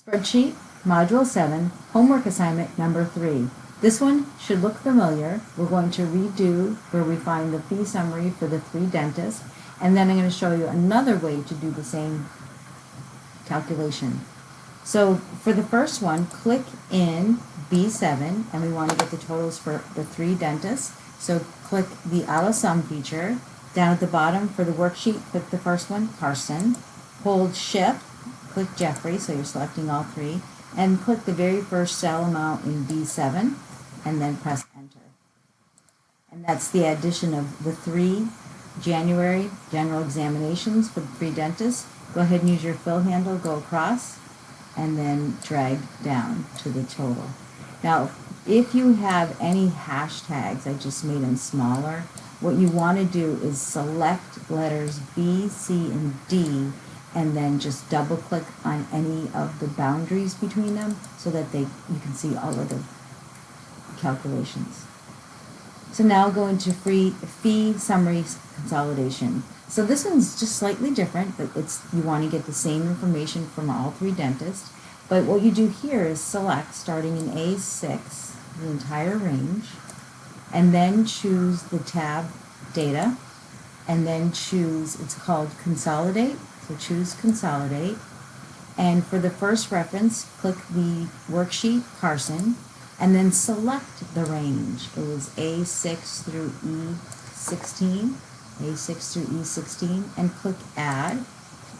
Spreadsheet, Module 7, Homework Assignment Number 3. This one should look familiar. We're going to redo where we find the fee summary for the 3 dentists, and then I'm going to show you another way to do the same calculation. So for the first one, click in B7, and we want to get the totals for the 3 dentists. So click the auto sum feature. Down at the bottom for the worksheet, click the first one, Carson. Hold Shift, click Jeffrey, so you're selecting all 3, and click the very first cell amount in B7, and then press Enter. And that's the addition of the 3 January general examinations for the 3 dentists. Go ahead and use your fill handle, go across, and then drag down to the total. Now, if you have any hashtags, I just made them smaller, what you want to do is select letters B, C, and D, and then just double click on any of the boundaries between them so that you can see all of the calculations. So now go into fee summary consolidation. So this one's just slightly different, but you want to get the same information from all 3 dentists. But what you do here is select, starting in A6, the entire range, and then choose the tab Data, and then choose, it's called Consolidate, so choose Consolidate. And for the first reference, click the worksheet Carson, and then select the range. It was A6 through E16, A6 through E16, and click Add.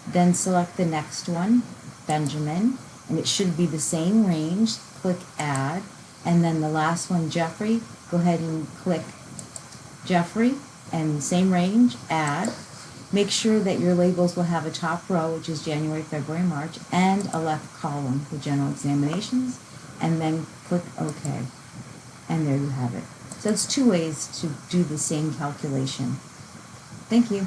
Then select the next one, Benjamin, and it should be the same range. Click Add. And then the last one, Jeffrey, go ahead and click Jeffrey, and same range, Add. Make sure that your labels will have a top row, which is January, February, March, and a left column for general examinations, and then click OK. And there you have it. So it's 2 ways to do the same calculation. Thank you.